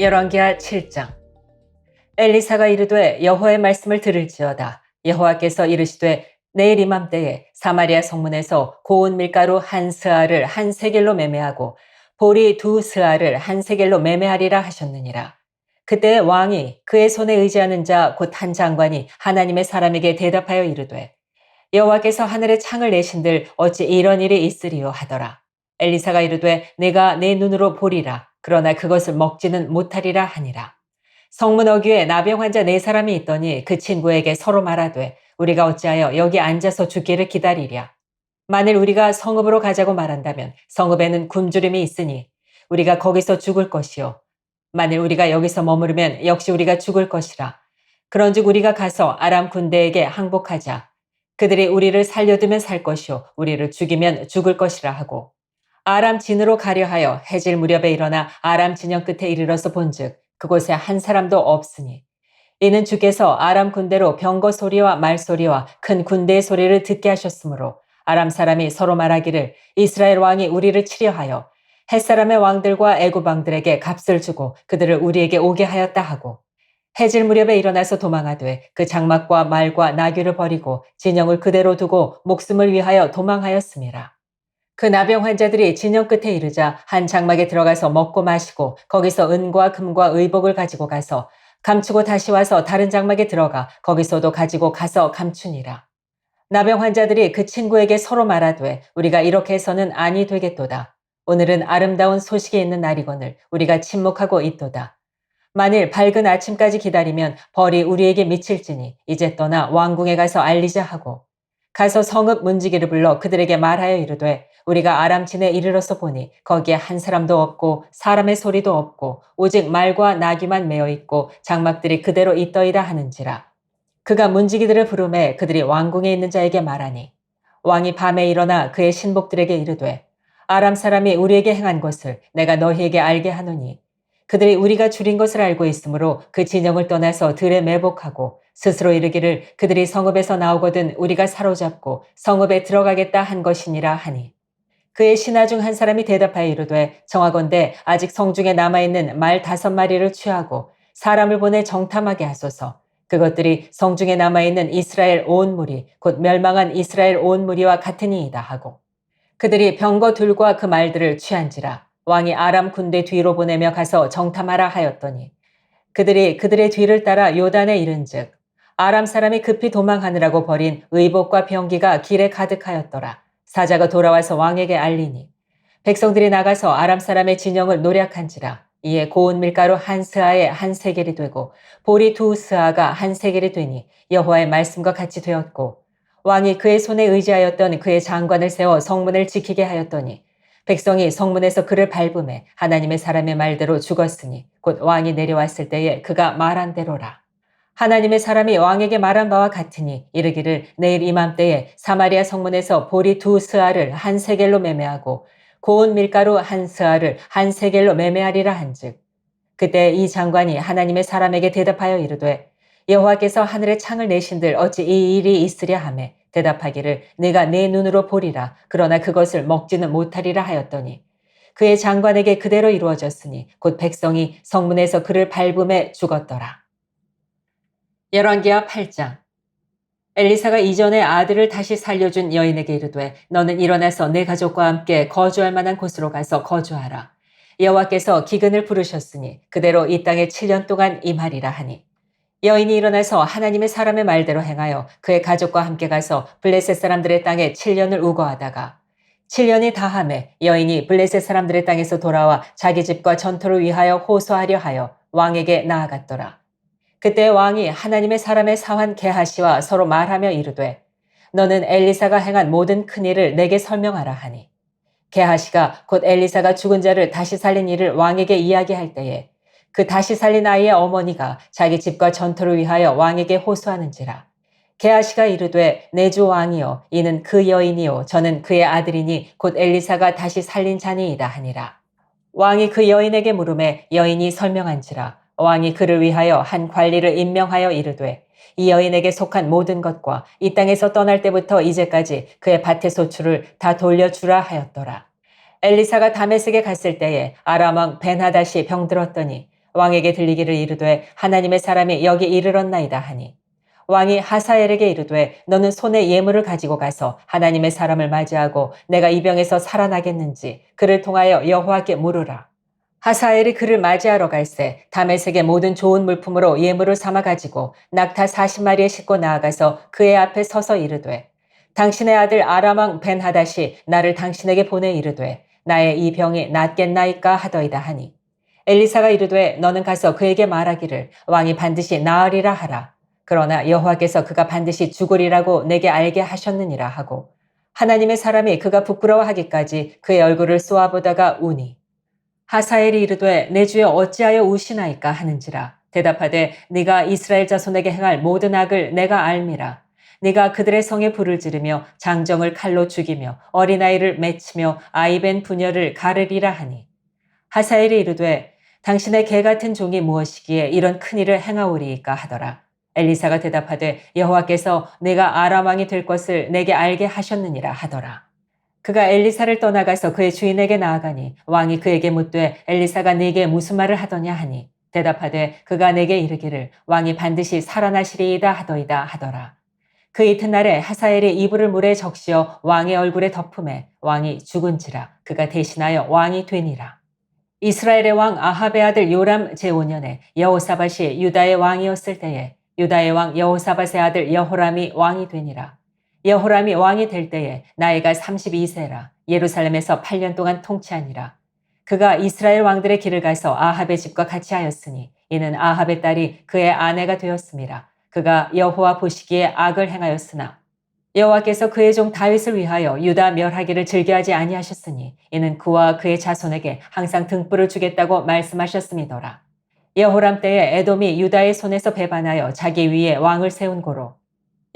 열왕기하 7장. 엘리사가 이르되 여호와의 말씀을 들을지어다. 여호와께서 이르시되 내일 이맘때에 사마리아 성문에서 고운 밀가루 한 스아를 한 세겔로 매매하고 보리 두 스아를 한 세겔로 매매하리라 하셨느니라. 그때 왕이 그의 손에 의지하는 자 곧 한 장관이 하나님의 사람에게 대답하여 이르되 여호와께서 하늘에 창을 내신들 어찌 이런 일이 있으리요 하더라. 엘리사가 이르되 내가 내 눈으로 보리라. 그러나 그것을 먹지는 못하리라 하니라. 성문 어귀에 나병 환자 네 사람이 있더니 그 친구에게 서로 말하되 우리가 어찌하여 여기 앉아서 죽기를 기다리랴. 만일 우리가 성읍으로 가자고 말한다면 성읍에는 굶주림이 있으니 우리가 거기서 죽을 것이요. 만일 우리가 여기서 머무르면 역시 우리가 죽을 것이라. 그런즉 우리가 가서 아람 군대에게 항복하자. 그들이 우리를 살려두면 살 것이요 우리를 죽이면 죽을 것이라 하고 아람 진으로 가려 하여 해질 무렵에 일어나 아람 진영 끝에 이르러서 본즉 그곳에 한 사람도 없으니 이는 주께서 아람 군대로 병거 소리와 말 소리와 큰 군대의 소리를 듣게 하셨으므로 아람 사람이 서로 말하기를 이스라엘 왕이 우리를 치려 하여 햇사람의 왕들과 애굽 왕들에게 값을 주고 그들을 우리에게 오게 하였다 하고 해질 무렵에 일어나서 도망하되 그 장막과 말과 나귀를 버리고 진영을 그대로 두고 목숨을 위하여 도망하였음이라. 그 나병 환자들이 진영 끝에 이르자 한 장막에 들어가서 먹고 마시고 거기서 은과 금과 의복을 가지고 가서 감추고 다시 와서 다른 장막에 들어가 거기서도 가지고 가서 감추니라. 나병 환자들이 그 친구에게 서로 말하되 우리가 이렇게 해서는 아니 되겠도다. 오늘은 아름다운 소식이 있는 날이거늘 우리가 침묵하고 있도다. 만일 밝은 아침까지 기다리면 벌이 우리에게 미칠지니 이제 떠나 왕궁에 가서 알리자 하고 가서 성읍 문지기를 불러 그들에게 말하여 이르되 우리가 아람진에 이르러서 보니 거기에 한 사람도 없고 사람의 소리도 없고 오직 말과 나귀만 메어 있고 장막들이 그대로 있더이다 하는지라. 그가 문지기들을 부르매 그들이 왕궁에 있는 자에게 말하니 왕이 밤에 일어나 그의 신복들에게 이르되 아람 사람이 우리에게 행한 것을 내가 너희에게 알게 하노니 그들이 우리가 줄인 것을 알고 있으므로 그 진영을 떠나서 들에 매복하고 스스로 이르기를 그들이 성읍에서 나오거든 우리가 사로잡고 성읍에 들어가겠다 한 것이니라 하니 그의 신하 중 한 사람이 대답하여 이르되 청하건대 아직 성중에 남아있는 말 5마리를 취하고 사람을 보내 정탐하게 하소서. 그것들이 성중에 남아있는 이스라엘 온 무리 곧 멸망한 이스라엘 온 무리와 같으니이다 하고 그들이 병거 둘과 그 말들을 취한지라. 왕이 아람 군대 뒤로 보내며 가서 정탐하라 하였더니 그들이 그들의 뒤를 따라 요단에 이른즉 아람 사람이 급히 도망하느라고 버린 의복과 병기가 길에 가득하였더라. 사자가 돌아와서 왕에게 알리니 백성들이 나가서 아람 사람의 진영을 노략한지라. 이에 고운 밀가루 한 스아에 한 세겔이 되고 보리 두 스아가 한 세겔이 되니 여호와의 말씀과 같이 되었고 왕이 그의 손에 의지하였던 그의 장관을 세워 성문을 지키게 하였더니 백성이 성문에서 그를 밟음에 하나님의 사람의 말대로 죽었으니 곧 왕이 내려왔을 때에 그가 말한 대로라. 하나님의 사람이 왕에게 말한 바와 같으니 이르기를 내일 이맘때에 사마리아 성문에서 보리 두 스아를 한 세겔로 매매하고 고운 밀가루 한 스아를 한 세겔로 매매하리라 한즉 그때 이 장관이 하나님의 사람에게 대답하여 이르되 여호와께서 하늘에 창을 내신들 어찌 이 일이 있으랴 하매 대답하기를 내가 내 눈으로 보리라 그러나 그것을 먹지는 못하리라 하였더니 그의 장관에게 그대로 이루어졌으니 곧 백성이 성문에서 그를 밟음에 죽었더라. 열왕기하 8장. 엘리사가 이전에 아들을 다시 살려준 여인에게 이르되 너는 일어나서 내 가족과 함께 거주할 만한 곳으로 가서 거주하라. 여호와께서 기근을 부르셨으니 그대로 이 땅에 7년 동안 임하리라 하니 여인이 일어나서 하나님의 사람의 말대로 행하여 그의 가족과 함께 가서 블레셋 사람들의 땅에 7년을 우거하다가 7년이 다함에 여인이 블레셋 사람들의 땅에서 돌아와 자기 집과 전토를 위하여 호소하려 하여 왕에게 나아갔더라. 그때 왕이 하나님의 사람의 사환 게하시와 서로 말하며 이르되 너는 엘리사가 행한 모든 큰일을 내게 설명하라 하니 게하시가 곧 엘리사가 죽은 자를 다시 살린 일을 왕에게 이야기할 때에 그 다시 살린 아이의 어머니가 자기 집과 전토를 위하여 왕에게 호소하는지라. 게하시가 이르되 내 주 왕이여 이는 그 여인이요 저는 그의 아들이니 곧 엘리사가 다시 살린 자니이다 하니라. 왕이 그 여인에게 물음에 여인이 설명한지라. 왕이 그를 위하여 한 관리를 임명하여 이르되 이 여인에게 속한 모든 것과 이 땅에서 떠날 때부터 이제까지 그의 밭의 소출을 다 돌려주라 하였더라. 엘리사가 다메섹에 갔을 때에 아람 왕 벤하닷이 병들었더니 왕에게 들리기를 이르되 하나님의 사람이 여기 이르렀나이다 하니 왕이 하사엘에게 이르되 너는 손에 예물을 가지고 가서 하나님의 사람을 맞이하고 내가 이 병에서 살아나겠는지 그를 통하여 여호와께 물으라. 하사엘이 그를 맞이하러 갈새 다메섹의 모든 좋은 물품으로 예물을 삼아 가지고 낙타 40마리에 싣고 나아가서 그의 앞에 서서 이르되 당신의 아들 아람 왕 벤하닷이 나를 당신에게 보내 이르되 나의 이 병이 낫겠나이까 하더이다 하니 엘리사가 이르되 너는 가서 그에게 말하기를 왕이 반드시 나으리라 하라. 그러나 여호와께서 그가 반드시 죽으리라고 내게 알게 하셨느니라 하고 하나님의 사람이 그가 부끄러워하기까지 그의 얼굴을 쏘아보다가 우니 하사엘이 이르되 내 주여 어찌하여 우시나이까 하는지라. 대답하되 네가 이스라엘 자손에게 행할 모든 악을 내가 알미라. 네가 그들의 성에 불을 지르며 장정을 칼로 죽이며 어린아이를 맺히며 아이벤 부녀를 가르리라 하니 하사엘이 이르되 당신의 개 같은 종이 무엇이기에 이런 큰일을 행하오리이까 하더라. 엘리사가 대답하되 여호와께서 내가 아람 왕이 될 것을 내게 알게 하셨느니라 하더라. 그가 엘리사를 떠나가서 그의 주인에게 나아가니 왕이 그에게 묻되 엘리사가 네게 무슨 말을 하더냐 하니 대답하되 그가 내게 이르기를 왕이 반드시 살아나시리이다 하더이다 하더라. 그 이튿날에 하사엘이 이불을 물에 적시어 왕의 얼굴에 덮음에 왕이 죽은지라 그가 대신하여 왕이 되니라. 이스라엘의 왕 아합의 아들 요람 제5년에 여호사밧이 유다의 왕이었을 때에 유다의 왕 여호사밧의 아들 여호람이 왕이 되니라. 여호람이 왕이 될 때에 나이가 32세라 예루살렘에서 8년 동안 통치하니라. 그가 이스라엘 왕들의 길을 가서 아합의 집과 같이 하였으니 이는 아합의 딸이 그의 아내가 되었음이라. 그가 여호와 보시기에 악을 행하였으나 여호와께서 그의 종 다윗을 위하여 유다 멸하기를 즐겨하지 아니하셨으니 이는 그와 그의 자손에게 항상 등불을 주겠다고 말씀하셨음이더라. 여호람 때에 에돔이 유다의 손에서 배반하여 자기 위에 왕을 세운 고로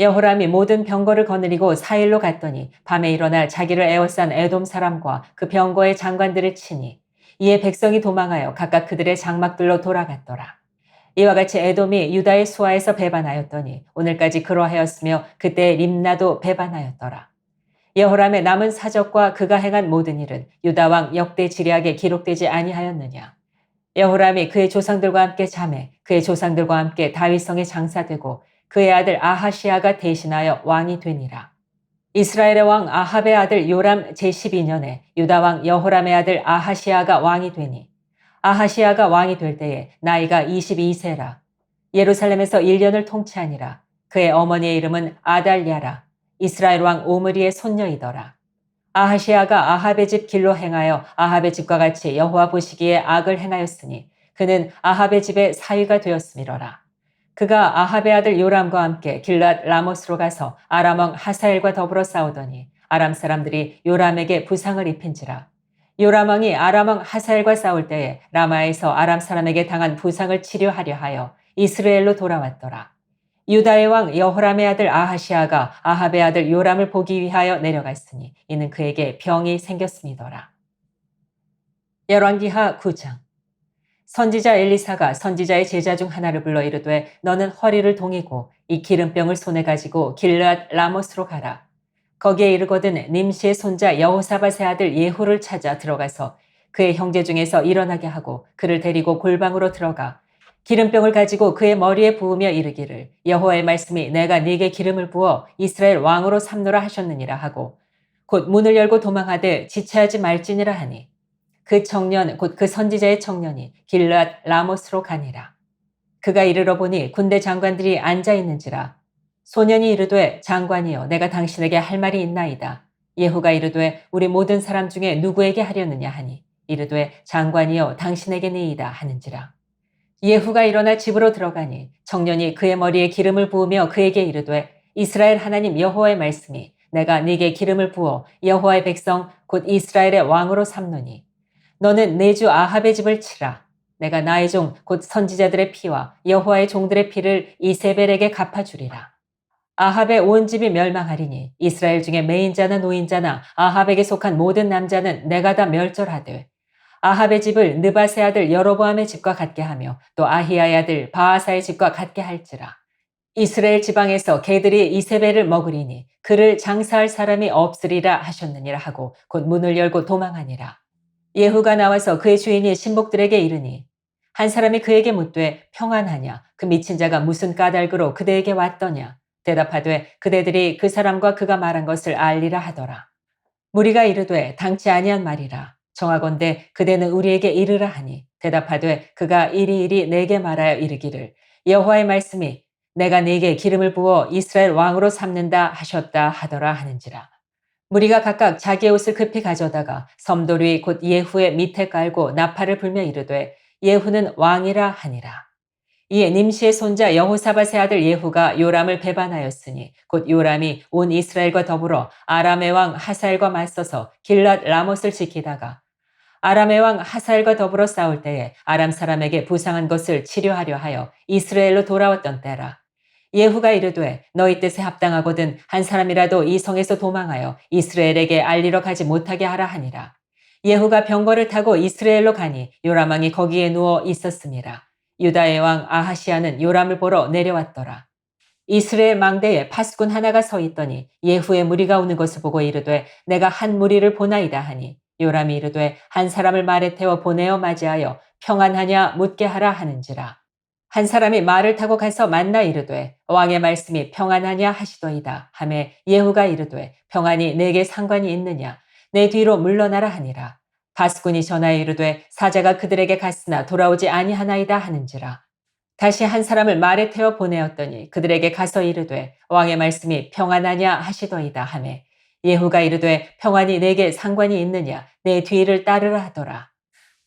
여호람이 모든 병거를 거느리고 사일로 갔더니 밤에 일어나 자기를 에워싼 에돔 사람과 그 병거의 장관들을 치니 이에 백성이 도망하여 각각 그들의 장막들로 돌아갔더라. 이와 같이 에돔이 유다의 수하에서 배반하였더니 오늘까지 그러하였으며 그때 림나도 배반하였더라. 여호람의 남은 사적과 그가 행한 모든 일은 유다 왕 역대 지략에 기록되지 아니하였느냐. 여호람이 그의 조상들과 함께 잠에 그의 조상들과 함께 다윗성에 장사되고 그의 아들 아하시아가 대신하여 왕이 되니라. 이스라엘의 왕 아합의 아들 요람 제12년에 유다 왕 여호람의 아들 아하시아가 왕이 되니 아하시아가 왕이 될 때에 나이가 22세라. 예루살렘에서 1년을 통치하니라. 그의 어머니의 이름은 아달랴라. 이스라엘 왕 오므리의 손녀이더라. 아하시아가 아합의 집 길로 행하여 아합의 집과 같이 여호와 보시기에 악을 행하였으니 그는 아합의 집의 사위가 되었음이로라. 그가 아합의 아들 요람과 함께 길랏 라모스로 가서 아람 왕 하사엘과 더불어 싸우더니 아람 사람들이 요람에게 부상을 입힌지라. 요람 왕이 아람 왕 하사엘과 싸울 때에 라마에서 아람 사람에게 당한 부상을 치료하려 하여 이스라엘로 돌아왔더라. 유다의 왕 여호람의 아들 아하시아가 아합의 아들 요람을 보기 위하여 내려갔으니 이는 그에게 병이 생겼음이더라. 열왕기하 9장. 선지자 엘리사가 선지자의 제자 중 하나를 불러 이르되 너는 허리를 동이고 이 기름병을 손에 가지고 길르앗 라모스로 가라. 거기에 이르거든 님시의 손자 여호사밧의 아들 예후를 찾아 들어가서 그의 형제 중에서 일어나게 하고 그를 데리고 골방으로 들어가 기름병을 가지고 그의 머리에 부으며 이르기를 여호와의 말씀이 내가 네게 기름을 부어 이스라엘 왕으로 삼노라 하셨느니라 하고 곧 문을 열고 도망하되 지체하지 말지니라 하니 그 청년 곧 그 선지자의 청년이 길르앗 라모스로 가니라. 그가 이르러 보니 군대 장관들이 앉아 있는지라. 소년이 이르되 장관이여 내가 당신에게 할 말이 있나이다. 예후가 이르되 우리 모든 사람 중에 누구에게 하려느냐 하니 이르되 장관이여 당신에게니이다 하는지라. 예후가 일어나 집으로 들어가니 청년이 그의 머리에 기름을 부으며 그에게 이르되 이스라엘 하나님 여호와의 말씀이 내가 네게 기름을 부어 여호와의 백성 곧 이스라엘의 왕으로 삼노니 너는 내 주 아합의 집을 치라. 내가 나의 종 곧 선지자들의 피와 여호와의 종들의 피를 이세벨에게 갚아주리라. 아합의 온 집이 멸망하리니 이스라엘 중에 매인자나 노인자나 아합에게 속한 모든 남자는 내가 다 멸절하되 아합의 집을 느바세 아들 여로보암의 집과 같게 하며 또 아히야의 아들 바하사의 집과 같게 할지라. 이스라엘 지방에서 개들이 이세벨을 먹으리니 그를 장사할 사람이 없으리라 하셨느니라 하고 곧 문을 열고 도망하니라. 예후가 나와서 그의 주인이 신복들에게 이르니 한 사람이 그에게 묻되 평안하냐? 그 미친 자가 무슨 까닭으로 그대에게 왔더냐? 대답하되 그대들이 그 사람과 그가 말한 것을 알리라 하더라. 무리가 이르되 당치 아니한 말이라. 정하건대 그대는 우리에게 이르라 하니 대답하되 그가 이리이리 내게 말하여 이르기를 여호와의 말씀이 내가 네게 기름을 부어 이스라엘 왕으로 삼는다 하셨다 하더라 하는지라. 무리가 각각 자기의 옷을 급히 가져다가 섬돌이 곧 예후의 밑에 깔고 나팔을 불며 이르되 예후는 왕이라 하니라. 이에 nim시의 손자 여호사밧의 아들 예후가 요람을 배반하였으니 곧 요람이 온 이스라엘과 더불어 아람의 왕 하사엘과 맞서서 길랏 라못을 지키다가 아람의 왕 하사엘과 더불어 싸울 때에 아람 사람에게 부상한 것을 치료하려 하여 이스라엘로 돌아왔던 때라. 예후가 이르되 너희 뜻에 합당하거든 한 사람이라도 이 성에서 도망하여 이스라엘에게 알리러 가지 못하게 하라 하니라. 예후가 병거를 타고 이스라엘로 가니 요람 왕이 거기에 누워 있었습니다. 유다의 왕 아하시아는 요람을 보러 내려왔더라. 이스라엘 망대에 파수꾼 하나가 서 있더니 예후의 무리가 오는 것을 보고 이르되 내가 한 무리를 보나이다 하니 요람이 이르되 한 사람을 말에 태워 보내어 맞이하여 평안하냐 묻게 하라 하는지라. 한 사람이 말을 타고 가서 만나 이르되 왕의 말씀이 평안하냐 하시더이다 하매 예후가 이르되 평안이 내게 상관이 있느냐 내 뒤로 물러나라 하니라. 파수꾼이 전하여 이르되 사자가 그들에게 갔으나 돌아오지 아니하나이다 하는지라. 다시 한 사람을 말에 태워 보내었더니 그들에게 가서 이르되 왕의 말씀이 평안하냐 하시더이다 하매 예후가 이르되 평안이 내게 상관이 있느냐 내 뒤를 따르라 하더라.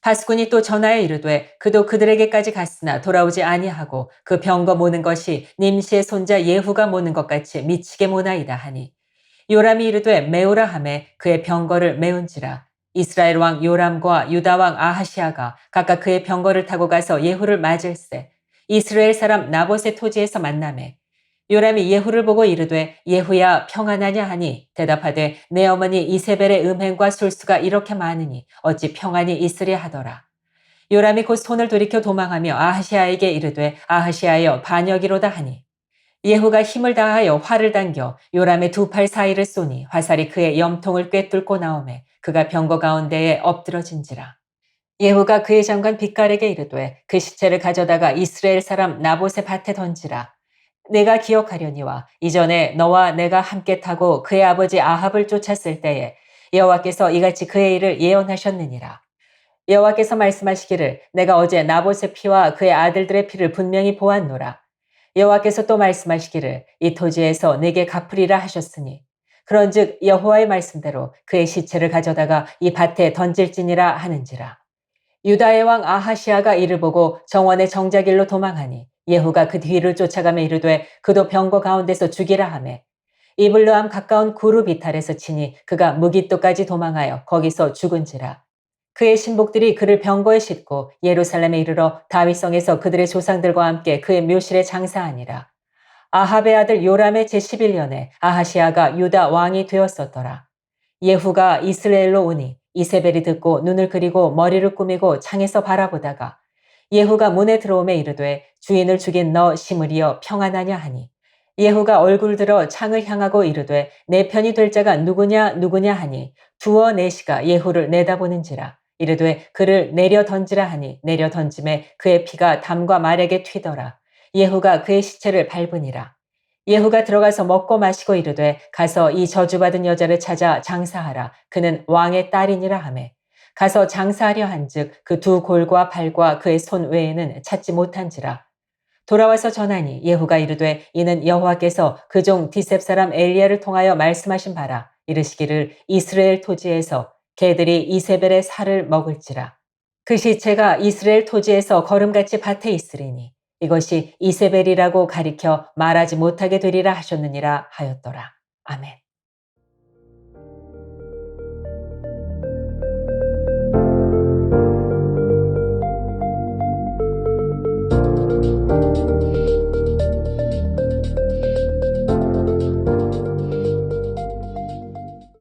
파수꾼이 또 전하여 이르되 그도 그들에게까지 갔으나 돌아오지 아니하고 그 병거 모는 것이 nim시의 손자 예후가 모는 것 같이 미치게 모나이다 하니 요람이 이르되 메우라 하매 그의 병거를 메운지라. 이스라엘 왕 요람과 유다 왕 아하시아가 각각 그의 병거를 타고 가서 예후를 맞을세 이스라엘 사람 나봇의 토지에서 만나매 요람이 예후를 보고 이르되 예후야 평안하냐 하니 대답하되 내 어머니 이세벨의 음행과 술수가 이렇게 많으니 어찌 평안이 있으랴 하더라. 요람이 곧 손을 돌이켜 도망하며 아하시아에게 이르되 아하시아여 반역이로다 하니 예후가 힘을 다하여 활을 당겨 요람의 두 팔 사이를 쏘니 화살이 그의 염통을 꿰뚫고 나오매 그가 병거 가운데에 엎드러진지라. 예후가 그의 장관 빛깔에게 이르되 그 시체를 가져다가 이스라엘 사람 나봇의 밭에 던지라. 내가 기억하려니와 이전에 너와 내가 함께 타고 그의 아버지 아합을 쫓았을 때에 여호와께서 이같이 그의 일을 예언하셨느니라. 여호와께서 말씀하시기를 내가 어제 나봇의 피와 그의 아들들의 피를 분명히 보았노라. 여호와께서 또 말씀하시기를 이 토지에서 내게 갚으리라 하셨으니 그런즉 여호와의 말씀대로 그의 시체를 가져다가 이 밭에 던질지니라 하는지라. 유다의 왕 아하시아가 이를 보고 정원의 정자길로 도망하니 예후가 그 뒤를 쫓아가며 이르되 그도 병거 가운데서 죽이라 하매 이블르암 가까운 구루 비탈에서 치니 그가 무깃도까지 도망하여 거기서 죽은지라. 그의 신복들이 그를 병거에 싣고 예루살렘에 이르러 다윗성에서 그들의 조상들과 함께 그의 묘실에 장사하니라. 아합의 아들 요람의 제11년에 아하시아가 유다 왕이 되었었더라. 예후가 이스라엘로 오니 이세벨이 듣고 눈을 그리고 머리를 꾸미고 창에서 바라보다가 예후가 문에 들어오매 이르되 주인을 죽인 너 시므리여 평안하냐 하니 예후가 얼굴 들어 창을 향하고 이르되 내 편이 될 자가 누구냐 누구냐 하니 두어 내시가 예후를 내다보는지라. 이르되 그를 내려 던지라 하니 내려 던짐에 그의 피가 담과 말에게 튀더라. 예후가 그의 시체를 밟으니라. 예후가 들어가서 먹고 마시고 이르되 가서 이 저주받은 여자를 찾아 장사하라. 그는 왕의 딸이니라 하매 가서 장사하려 한즉 그 두 골과 발과 그의 손 외에는 찾지 못한지라. 돌아와서 전하니 예후가 이르되 이는 여호와께서 그 종 디셉 사람 엘리야를 통하여 말씀하신 바라. 이르시기를 이스라엘 토지에서 개들이 이세벨의 살을 먹을지라. 그 시체가 이스라엘 토지에서 거름같이 밭에 있으리니 이것이 이세벨이라고 가리켜 말하지 못하게 되리라 하셨느니라 하였더라. 아멘.